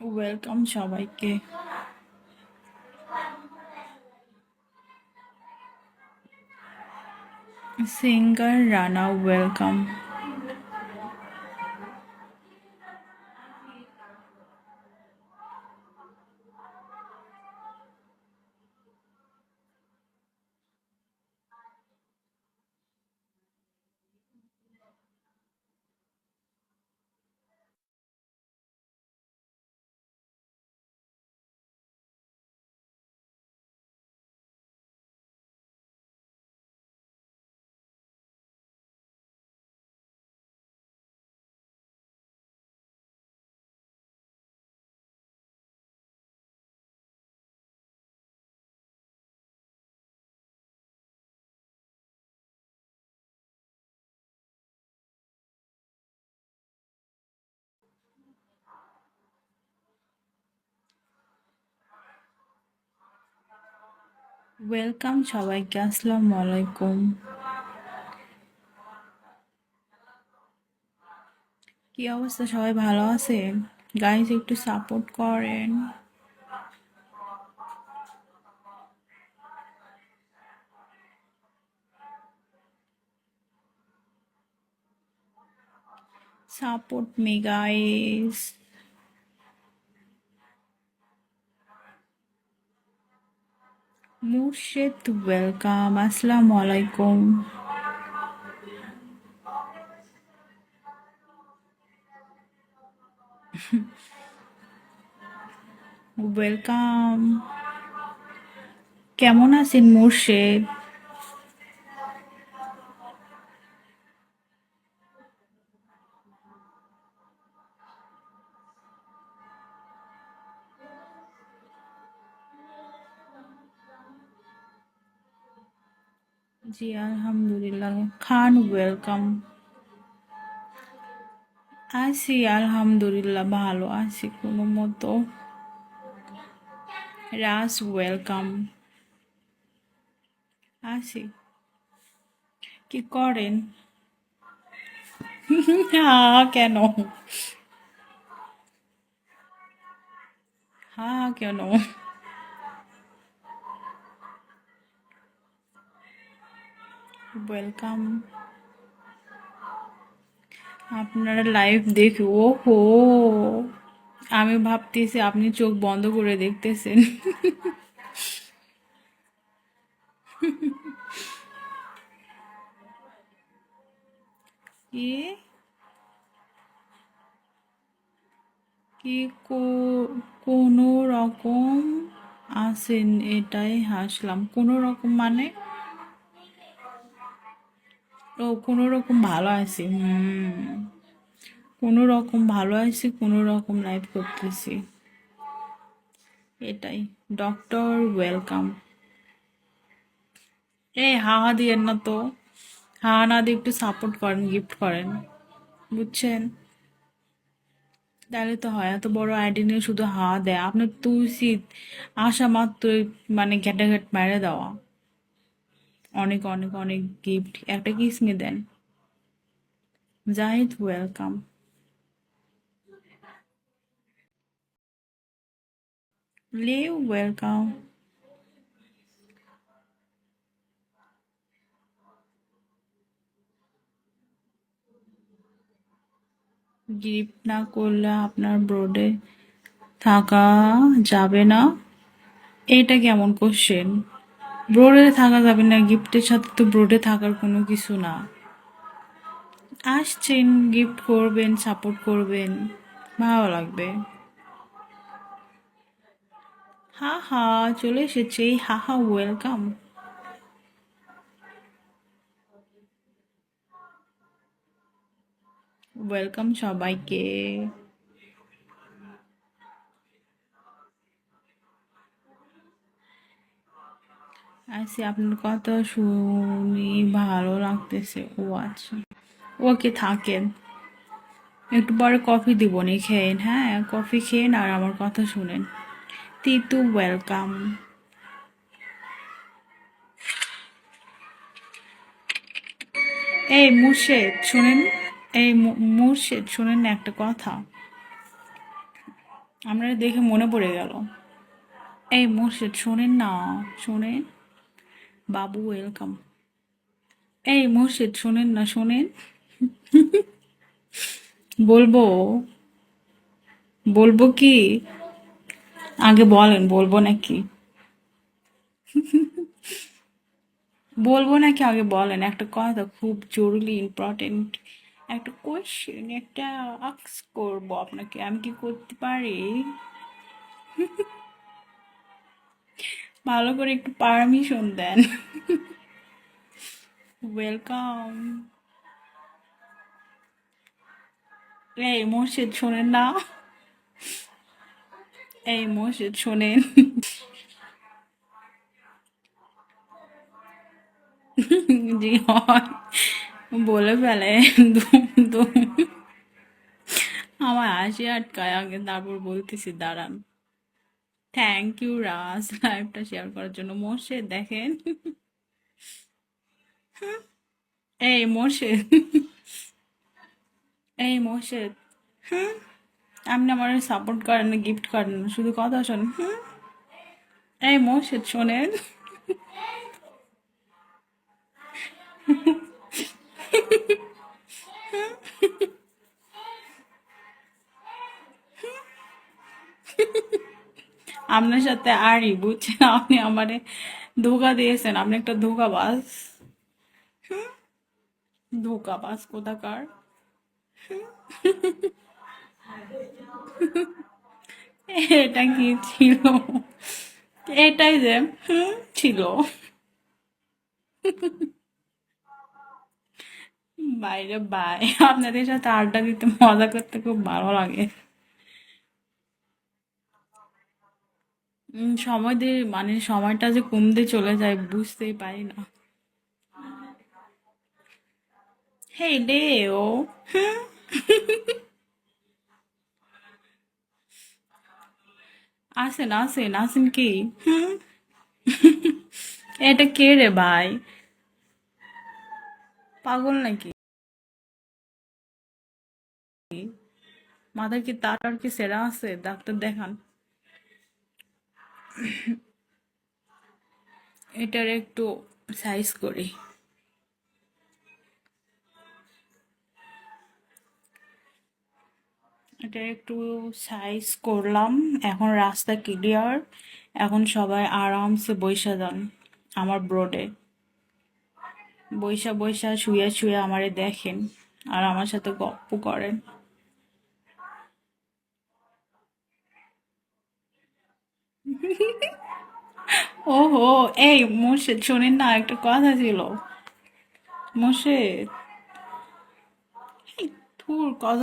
Welcome সবাইকে। Singer Rana welcome. Welcome সবাইকে, আসসালামু আলাইকুম। কি অবস্থা, সবাই ভালো আছেন? গাইজ একটু সাপোর্ট করেন। Support me guys. Murshed welcome, আসসালামু আলাইকুম। ওয়েলকাম। কেমন আছেন মুর্শেদ? জি আলহামদুলিল্লাহ। খান ওয়েলকাম। আছি আলহামদুলিল্লাহ, ভালো আছি কোনো মতো। রাজ ওয়েলকাম। আছি। কি করেন? হ্যাঁ কেন? হ্যাঁ কেন? ওয়েলকাম। আপনারা লাইভ দেখি? ওহো, আমি ভাবতেছি আপনি চোখ বন্ধ করে দেখতেছেন। কি কি কোনো রকম আছেন, এটাই হাসলাম। কোনো রকম মানে? ও, কোনো রকম ভালো আছি। কোনো রকম ভালো আছি, কোনো রকম লাইভ করতেছি, এটাই। Doctor welcome. এই হা হা দিয়েন না তো। হা না দিয়ে একটু সাপোর্ট করেন, গিফট করেন, বুঝছেন? তাহলে তো হয়। এত বড় আইডি নিয়ে শুধু হা দেয়, আপনার তো উচিত আসা মাত্রই মানে ঘেটাঘেট মেরে দেওয়া। অনেক অনেক অনেক গিফট, একটা কিসমি দেন। জাহিদ ওয়েলকাম। লিও ওয়েলকাম। গিফট না করলে আপনার ব্রোডে থাকা যাবে না? এটা কেমন কোশ্চেন? ব্রোডে থাকা যাবে না, গিফটের সাথে তো ব্রোডে থাকার কোনো কিছু না। আসছেন, গিফট করবেন, সাপোর্ট করবেন, ভালো লাগবে। হা হা চলে এসেছে, হা হা ওয়েলকাম। ওয়েলকাম সবাইকে। আছি, আপনার কথা শুনি ভালো লাগতেছে। ও আচ্ছা, ওকে থাকেন, একটু পরে কফি দিব নি, খেয়েন। হ্যাঁ কফি খেয়েন আর আমার কথা শুনেন। তিতু ওয়েলকাম। এই মুর্শেদ শুনেন, এই মুর্শেদ শুনেন না একটা কথা। আপনারা দেখে মনে পড়ে গেল। এই মুর্শিদ শোনেন না, শোনেন। বাবু ওয়েলকাম। এই মুর্শিদ শোনেন না, শোনেন। বলবো, বলবো কি? আগে বলেন বলবো নাকি? বলবো নাকি আগে বলেন, একটা কথা খুব জরুরি ইম্পর্টেন্ট, একটা কোয়েশ্চেন, একটা আক্স করবো আপনাকে, আমি কি করতে পারি? ভালো করে একটু পারমিশন দেন। ওয়েলকাম। এই মুর্শিদ শোনেন না, এই মুর্শিদ শোনেন। জি হয়, বলে ফেলে। দুম দুম। আমার হাসি আটকায় আগে, তারপর বলতেছি দাঁড়ান। থ্যাংক ইউ রাজ, লাইভটা শেয়ার করার জন্য। মোর্শেদ দেখেন, এই মোর্শেদ, এই মোর্শেদ, আপনি আমার সাপোর্ট করেন না, গিফট করেন না, শুধু কথা শোনেন। এই মোর্শেদ শোনেন। আপনার সাথে আরই বুঝছেন, আপনি আমারে ধোকা দিয়েছেন, আপনি একটা ধোকাবাজ। ধোকাবাজ কোথাকার। এটা কি ছিল? এটাই যে ছিল। বাইরে বাই, আপনাদের সাথে আড্ডা দিতে মজা করতে খুব ভালো লাগে। সময় দিয়ে মানে সময়টা যে কমতে চলে যায় বুঝতেই পারি না। হেই ডেও, আসেন আসেন আসেন কি? এটা কে রে ভাই? পাগল নাকি? মাথার কি তার আর কি সেরা আছে? ডাক্তার দেখান। এটার একটু সাইজ করি। এটা একটু সাইজ করলাম। এখন রাস্তা ক্লিয়ার, এখন সবাই আরামসে বইসা যান আমার ব্রোডে। বইসা বইসা শুয়ে শুয়ে আমারে দেখেন আর আমার সাথে গপ্প করেন। ওহো, এই মোর্শেদ শোনেন না, একটা কথা ছিল। মোর্শেদ, ধুর কথা